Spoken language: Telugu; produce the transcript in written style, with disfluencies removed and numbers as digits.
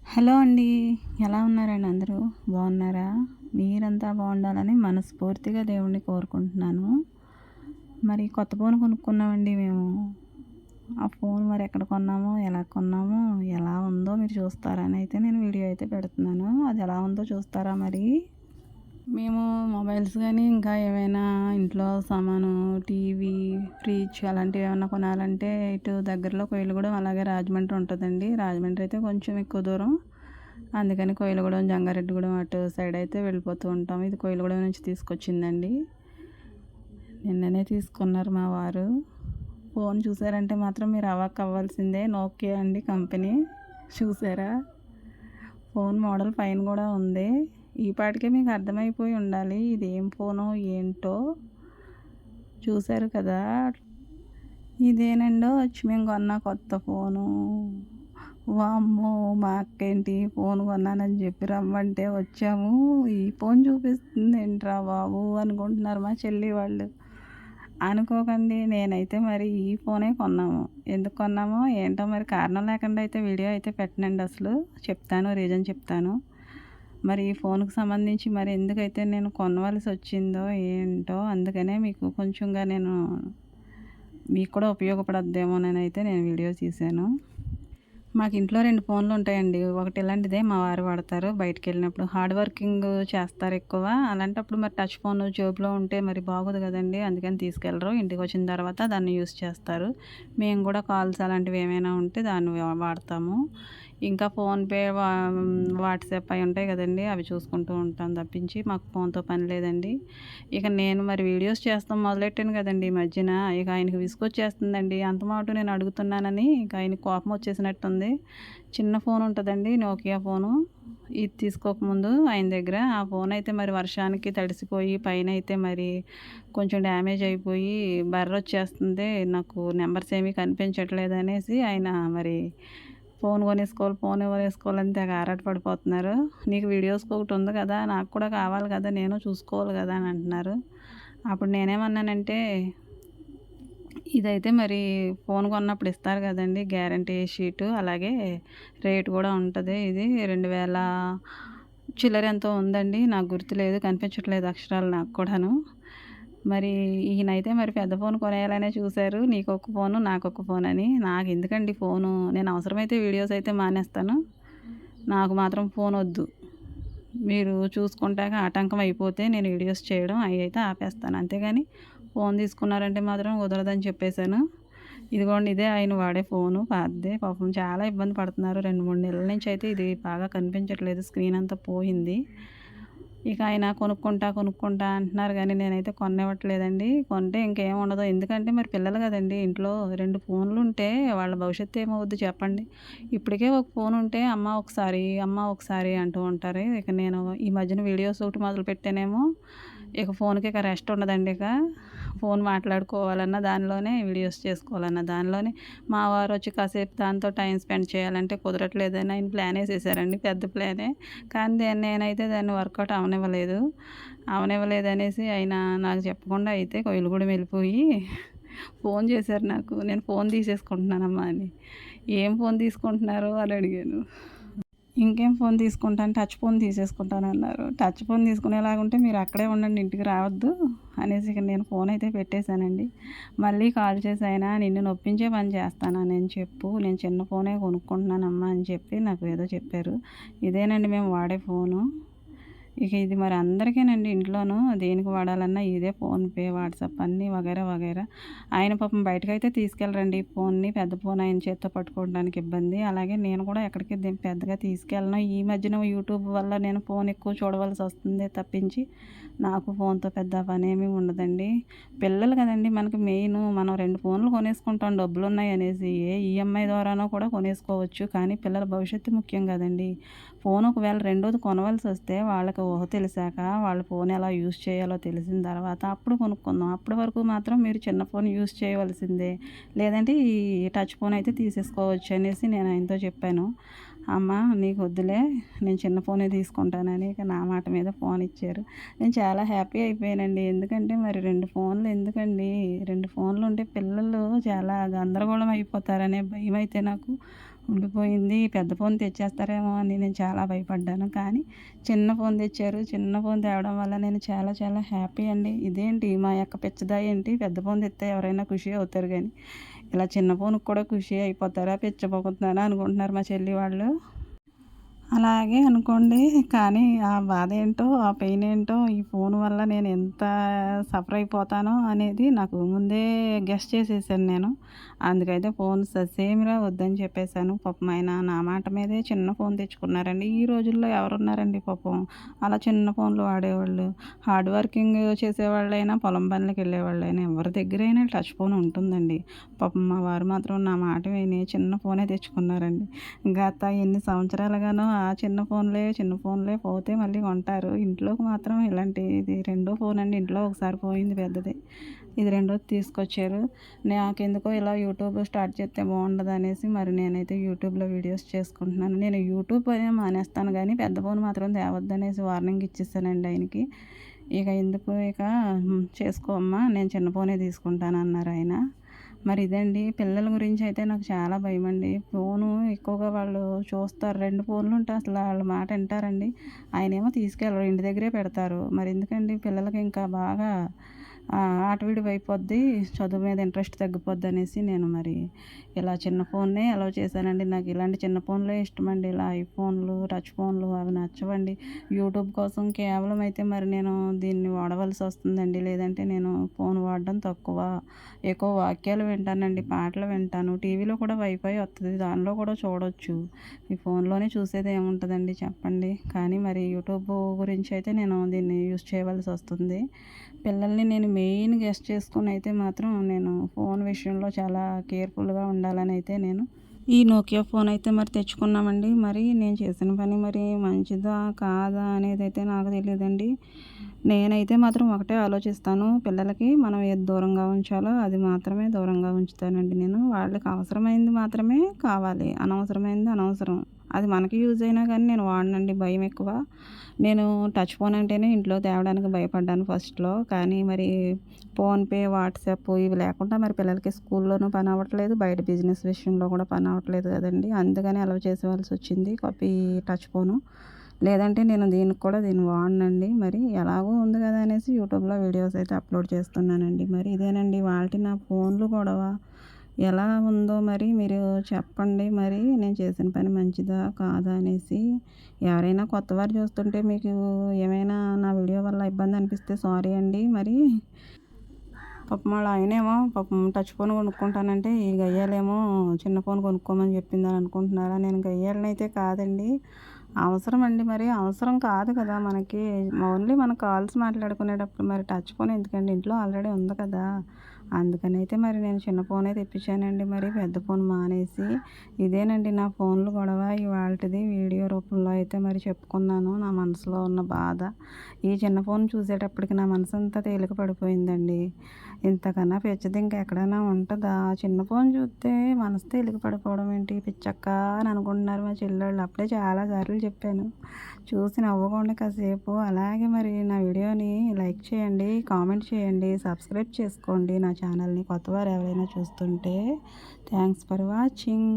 హలో అండి. ఎలా ఉన్నారండి అందరూ? బాగున్నారా? మీరంతా బాగుండాలని మనస్ఫూర్తిగా దేవుడిని కోరుకుంటున్నాను. మరి కొత్త ఫోన్ కొనుక్కున్నామండి మేము. ఆ ఫోన్ మరి ఎక్కడ కొన్నామో, ఎలా కొన్నామో, ఎలా ఉందో మీరు చూస్తారని అయితే నేను వీడియో అయితే పెడుతున్నాను. అది ఎలా ఉందో చూస్తారా మరి? మేము మొబైల్స్ గానీ, ఇంకా ఏమైనా ఇంట్లో సామాను, టీవీ, ఫ్రిడ్జ్ అలాంటివి ఏమన్నా కొనాలంటే ఇటు దగ్గరలో కోయిలగూడెం అలాగే రాజమండ్రి ఉంటదండి. రాజమండ్రి అయితే కొంచెం ఎక్కువ దూరం. అందుకని కోయిలగూడెం, జంగారెడ్డిగూడెం అటు సైడ్ అయితే వెళ్ళిపోతూ ఉంటాం. ఇది కోయిలగూడెం నుంచి తీసుకొచ్చిందండి. నిన్ననే తీసుకున్నారు మా వారు. ఫోన్ చూసారంటే మాత్రం మీరు అవాక్ అవ్వాల్సిందే. నోకియా అండి కంపెనీ. చూసారా? ఫోన్ మోడల్ పైన కూడా ఉంది. ఈ పాటికే మీకు అర్థమైపోయి ఉండాలి ఇది ఏం ఫోనో ఏంటో. చూసారు కదా? ఇదేనండో వచ్చి మేము కొన్న కొత్త ఫోను. వామ్మో! మా అక్కేంటి ఫోన్ కొన్నానని చెప్పి రమ్మంటే వచ్చాము. ఈ ఫోన్ చూపిస్తుందేంట్రా బాబు అనుకుంటున్నారు మా చెల్లి వాళ్ళు. అనుకోకండి, నేనైతే మరి ఈ ఫోనే కొన్నాము. ఎందుకు కొన్నామో ఏంటో మరి కారణం లేకుండా అయితే వీడియో అయితే పెట్టనండి అసలు. చెప్తాను, రీజన్ చెప్తాను. మరి ఈ ఫోన్‌కి సంబంధించి మరి ఎందుకైతే నేను కొనవలసి వచ్చిందో ఏంటో అందుకనే మీకు కొంచెంగా నేను మీకు కూడా ఉపయోగపడద్దేమోననైతే నేను వీడియో తీశాను. మాకు ఇంట్లో 2 ఫోన్లు ఉంటాయండి. ఒకటి ఇలాంటిదే మా వారు వాడతారు. బయటికెళ్ళినప్పుడు హార్డ్ వర్కింగ్ చేస్తారు ఎక్కువ. అలాంటప్పుడు మరి టచ్ ఫోన్ జేబులో ఉంటే మరి బాగోదు కదండీ! అందుకని తీసుకెళ్ళరు. ఇంటికొచ్చిన తర్వాత దాన్ని యూజ్ చేస్తారు. మేము కూడా కాల్స్ అలాంటివి ఏమైనా ఉంటే దాన్ని వాడతాము. ఇంకా ఫోన్‌పే, వాట్సాప్ అయి ఉంటాయి కదండీ! అవి చూసుకుంటూ ఉంటాం తప్పించి మాకు ఫోన్‌తో పని లేదండి. ఇక నేను మరి వీడియోస్ చేస్తాం మొదలెట్టాను కదండీ ఈ మధ్యన. ఇక ఆయనకి విసుగొచ్చేస్తుందండి. అంత మాట నేను అడుగుతున్నానని ఇక ఆయనకి కోపం వచ్చేసినట్టుంది. చిన్న ఫోన్ ఉంటదండి, నోకియా ఫోను. ఇది తీసుకోకముందు ఆయన దగ్గర ఆ ఫోన్ అయితే మరి వర్షానికి తడిసిపోయి పైనైతే మరి కొంచెం డ్యామేజ్ అయిపోయి బర్రొచ్చేస్తుంది. నాకు నంబర్స్ ఏమీ కనిపించట్లేదనేసి ఆయన మరి ఫోన్ కొనేసుకోవాలని తెగ ఆరాట పడిపోతున్నారు. నీకు వీడియోస్‌కి ఒకటి ఉంది కదా! నాకు కూడా కావాలి కదా! నేను చూసుకోవాలి కదా! అని అంటున్నారు. అప్పుడు నేనేమన్నానంటే, ఇదైతే మరి ఫోన్ కొన్నప్పుడు ఇస్తారు కదండీ! గ్యారంటీ షీటు అలాగే రేట్ కూడా ఉంటది. ఇది 2000 చిల్లర ఎంతో ఉందండి. నాకు గుర్తులేదు. కనిపించట్లేదు అక్షరాలు నాకు కూడాను. మరి ఈయనైతే మరి పెద్ద ఫోన్ కొనేయాలనే చూసారు. నీకొక ఫోను, నాకొక ఫోనని. నాకెందుకండి ఫోను? నేను అవసరమైతే వీడియోస్ అయితే మానేస్తాను. నాకు మాత్రం ఫోనొద్దు. మీరు చూసుకుంటాక ఆటంకం అయిపోతే నేను వీడియోస్ చేయడం అయ్యయితే ఆపేస్తాను. అంతేగాని ఫోన్ తీసుకున్నారంటే మాత్రం కుదరదని చెప్పేసాను. ఇదిగోండి ఇదే ఆయన వాడే ఫోను పాతదే. పాపం చాలా ఇబ్బంది పడుతున్నారు. 2, 3 నెలల నుంచి అయితే ఇది బాగా కనిపించట్లేదు. స్క్రీన్ అంతా పోయింది. ఇక ఆయన కొనుక్కుంటా అంటున్నారు గానీ నేనైతే కొనివ్వట్లేదండి. కొంటే ఇంకేం ఉండదు. ఎందుకంటే మరి పిల్లలు గదండీ ఇంట్లో 2 ఫోన్లుంటే వాళ్ళ భవిష్యత్తు ఏమవుద్ది చెప్పండి. ఇప్పటికే ఒక ఫోనుంటే అమ్మ ఒకసారి అంటూ ఉంటారు. ఇక నేను ఈ మధ్యన వీడియోస్ ఒకటి మొదలుపెట్టానేమో ఇక ఫోన్‌కి ఇక రెస్ట్ ఉండదండి ఇక. ఫోన్ మాట్లాడుకోవాలన్నా దానిలోనే, వీడియోస్ చేసుకోవాలన్నా దానిలోనే. మా వారొచ్చి కాసేపు దాంతో టైం స్పెండ్ చేయాలంటే కుదరట్లేదని ఆయన ప్లానేసేసారండి. పెద్ద ప్లానే. కానీ నేనైతే దాన్ని వర్కౌట్ అవనివ్వలేదనేసి ఆయన నాకు చెప్పకుండా అయితే కోయిలగూడెం వెళ్ళిపోయి ఫోన్ చేశారు నాకు. నేను ఫోన్ తీసేసుకుంటున్నానమ్మా అని. ఏం ఫోన్ తీసుకుంటున్నారు అని అడిగాను. ఇంకేం ఫోన్ తీసుకుంటాను, టచ్ ఫోన్ తీసేసుకుంటానన్నారు. టచ్ ఫోన్ తీసుకునేలాగుంటే మీరు అక్కడే ఉండండి, ఇంటికి రావద్దు అనేసి ఇక నేను ఫోన్ అయితే పెట్టేశానండి. మళ్ళీ కాల్ చేసి ఆయన నిన్ను నొప్పించే పని చేస్తానని చెప్పు. నేను చిన్న ఫోనే కొనుక్కుంటున్నానమ్మా అని చెప్పి నాకు ఏదో చెప్పారు. ఇదేనండి మేము వాడే ఫోను. ఇక ఇది మరి అందరికీనండి ఇంట్లోనూ దేనికి వాడాలన్నా ఇదే ఫోన్‌పే, వాట్సాప్ అన్నీ వగైరా వగైరా. ఆయన పాపం బయటకైతే తీసుకెళ్ళరండి ఫోన్‌ని. పెద్ద ఫోన్ ఆయన చేత్తో పట్టుకోవడానికి ఇబ్బంది. అలాగే నేను కూడా ఎక్కడికి పెద్దగా తీసుకెళ్ళను. ఈ మధ్యన యూట్యూబ్ వల్ల నేను ఫోన్ ఎక్కువ చూడవలసొస్తుందే తప్పించి నాకు ఫోన్‌తో పెద్ద పనేమీ ఉండదండి. పిల్లలు కదండీ మనకి మెయిను. మనం 2 ఫోన్‌లు కొనేసుకుంటాం డబ్బులున్నాయనేసి. ఈఎంఐ ద్వారానో కూడా కొనేసుకోవచ్చు. కానీ పిల్లల భవిష్యత్తు ముఖ్యం కదండీ! ఫోన్ ఒకవేళ రెండోది కొనవలసొస్తే వాళ్ళకి ఊహ తెలిసాక, వాళ్ళు ఫోన్ ఎలా యూజ్ చేయాలో తెలిసిన తర్వాత అప్పుడు కొనుక్కుందాం. అప్పటి వరకు మాత్రం మీరు చిన్న ఫోన్ యూజ్ చేయవలసిందే. లేదంటే ఈ టచ్ ఫోన్ అయితే తీసేసుకోవచ్చు అనేసి నేను ఆయనతో చెప్పాను. అమ్మ నీకొద్దులే, నేను చిన్న ఫోనే తీసుకుంటానని ఇక నా మాట మీద ఫోన్ ఇచ్చారు. నేను చాలా హ్యాపీ అయిపోయానండి. ఎందుకంటే మరి 2 ఫోన్లు ఎందుకండి? 2 ఫోన్లుంటే పిల్లలు చాలా గందరగోళం అయిపోతారనే భయమైతే నాకు ఉండిపోయింది. పెద్ద ఫోన్ తెచ్చేస్తారేమో అని నేను చాలా భయపడ్డాను. కానీ చిన్న ఫోన్ తెచ్చారు. చిన్న ఫోన్ తేవడం వల్ల నేను చాలా చాలా హ్యాపీ అండి. ఇదేంటి మా యొక్క పిచ్చదా ఏంటి, పెద్ద ఫోన్ తెస్తే ఎవరైనా ఖుషి అవుతారు గానీ, ఇలా చిన్న ఫోన్‌కి కూడా ఖుషి అయిపోతారా, పిచ్చపోతున్నారా అనుకుంటున్నారు మా చెల్లి వాళ్ళు. అలాగే అనుకోండి. కానీ ఆ బాధేంటో, ఆ పెయినేంటో, ఈ ఫోను వల్ల నేను ఎంత సఫర్ అయిపోతానో అనేది నాకు ముందే గెస్ చేసేసాను నేను. అందుకైతే ఫోను ససేమిరా వద్దని చెప్పేసాను. పాపం ఆయన నా మాట మీదే చిన్న ఫోను తెచ్చుకున్నారండి. ఈ రోజుల్లో ఎవరున్నారండి పాపం అలా చిన్న ఫోన్లు వాడేవాళ్ళు. హార్డ్ వర్కింగ్ చేసేవాళ్ళైనా, పొలం పనులకెళ్ళేవాళ్ళైనా ఎవరి దగ్గరైనా టచ్ ఫోన్ ఉంటుందండి. పాపం మా వారు మాత్రం నా మాట విని చిన్న ఫోనే తెచ్చుకున్నారండి. గత ఎన్ని సంవత్సరాలుగానో ఆ చిన్న ఫోన్లే పోతే మళ్ళీ కొంటారు. ఇంట్లోకి మాత్రం ఇది రెండో ఫోన్ అండి. ఇంట్లో ఒకసారి పోయింది పెద్దది. ఇది రెండోది తీసుకొచ్చారు. నాకెందుకో ఇలా యూట్యూబ్ స్టార్ట్ చేస్తే బాగుండదనేసి మరి నేనైతే యూట్యూబ్‌లో వీడియోస్ చేసుకుంటున్నాను. నేను యూట్యూబ్ అనే మానేస్తాను గానీ పెద్ద ఫోన్ మాత్రం తేవద్దనేసి వార్నింగ్ ఇచ్చేసానండి ఆయనకి. చేసుకో అమ్మా, నేను చిన్న ఫోనే తీసుకుంటానన్నారాయన. మరి ఇదండి పిల్లల గురించి అయితే నాకు చాలా భయమండి. ఫోను ఎక్కువగా వాళ్ళు చూస్తారు. 2 ఫోన్లుంటే అసలు ఆళ్ళ మాట ఇంటారండి. ఆయనేమో తీసుకెళ్ళరు. ఇంటి దగ్గరే పెడతారు. మరి ఎందుకండి పిల్లలకి ఇంకా బాగా ఆటవిడివైపోద్ది. చదువు మీద ఇంట్రెస్ట్ తగ్గిపోద్దనేసి నేను మరి ఇలా చిన్న ఫోన్నే అలౌ చేశానండి. నాకు ఇలాంటి చిన్న ఫోన్లే ఇష్టమండి. ఇలా ఐఫోన్లు, టచ్ ఫోన్లు అవి నచ్చవండి. యూట్యూబ్ కోసం కేవలం అయితే మరి నేను దీన్ని వాడవలసొస్తుందండి. లేదంటే నేను ఫోన్ వాడడం తక్కువ. ఎక్కువ వాక్యాలు వింటానండి. పాటలు వింటాను. టీవీలో కూడా వైఫై వత్తది. దానిలో కూడా చూడొచ్చు. ఈ ఫోన్‌లోనే చూసేదేముంటదండి చెప్పండి. కానీ మరి యూట్యూబ్ గురించి అయితే నేను దీన్ని యూజ్ చేయవలసొస్తుంది. పిల్లల్ని నేను మెయిన్ గెస్ చేసుకొనైతే మాత్రం నేను ఫోన్ విషయంలో చాలా కేర్‌ఫుల్‌గా ఉండాలనైతే నేను ఈ నోకియా ఫోన్ అయితే మరి తెచ్చుకున్నామండి. మరి నేను చేసిన పని మరి మంచిదా? కాదా? అనేదైతే నాకు తెలీదండి. నేనైతే మాత్రం ఒకటే ఆలోచిస్తాను. పిల్లలకి మనం ఏది దూరంగా ఉంచాలో అది మాత్రమే దూరంగా ఉంచుతానండి నేను. వాళ్ళకి అవసరమైంది మాత్రమే కావాలి. అనవసరమైంది అనవసరం. అది మనకి యూజ్ అయినా కానీ నేను వాడనండి. భయం ఎక్కువ. నేను టచ్ ఫోన్ అంటేనే ఇంట్లో తేవడానికి భయపడ్డాను ఫస్ట్‌లో. కానీ మరి ఫోన్‌పే, వాట్సాప్ ఇవి లేకుండా మరి పిల్లలకి స్కూల్లోనూ పని అవ్వట్లేదు. బయట బిజినెస్ విషయంలో కూడా పని అవ్వట్లేదు కదండీ! అందుకని అలౌ చేసేవాల్సొచ్చింది ఈ టచ్ ఫోను. లేదంటే నేను దీన్ని వాడనండి. మరి ఎలాగో ఉంది కదా అనేసి యూట్యూబ్‌లో వీడియోస్ అయితే అప్‌లోడ్ చేస్తున్నానండి. మరి ఇదేనండి ఇవాల్టి నా ఫోన్లు గొడవ. ఎలా ఉందో మరి మీరు చెప్పండి. మరి నేను చేసిన పని మంచిదా? కాదా? అనేసి. ఎవరైనా కొత్తవారు చూస్తుంటే మీకు ఏమైనా నా వీడియో వల్ల ఇబ్బంది అనిపిస్తే సారీ అండి. మరి పాపం వాళ్ళ ఆయనేమో టచ్ ఫోన్ కొనుక్కుంటానంటే, ఈ గయ్యాలేమో చిన్న ఫోన్ కొనుక్కోమని చెప్పిందని అనుకుంటున్నారా? నేను గయ్యాళనైతే కాదండి. అవసరం అండి మరి. అవసరం కాదు కదా మనకి. ఓన్లీ మన కాల్స్ మాట్లాడుకునేటప్పుడు మరి టచ్ ఫోన్ ఎందుకండి? ఇంట్లో ఆల్రెడీ ఉంది కదా! అందుకనైతే మరి నేను చిన్న ఫోనే తెప్పించానండి మరి. పెద్ద ఫోన్ మానేసి. ఇదేనండి నా ఫోన్లు గొడవ ఇవాల్టిది. వీడియో రూపంలో అయితే మరి చెప్పుకున్నాను నా మనసులో ఉన్న బాధ. ఈ చిన్న ఫోన్ చూసేటప్పటికి నా మనసంతా తేలిక పడిపోయిందండి. ఇంతకన్నా పిచ్చిది ఇంకెక్కడైనా ఉంటదా? చిన్న ఫోన్ చూస్తే మనసు తేలిక పడిపోవడం ఏంటి పిచ్చక్కా అని అనుకుంటున్నారు మా చెల్లోళ్ళు. అప్పుడే చాలా సార్లు చెప్పాను. చూసి నవ్వుకోండి కాసేపు. అలాగే మరి నా వీడియోని లైక్ చేయండి, కామెంట్ చేయండి, సబ్స్క్రైబ్ చేసుకోండి నా ఛానల్‌ని కొత్తవారు ఎవరైనా చూస్తుంటే. Thanks for watching.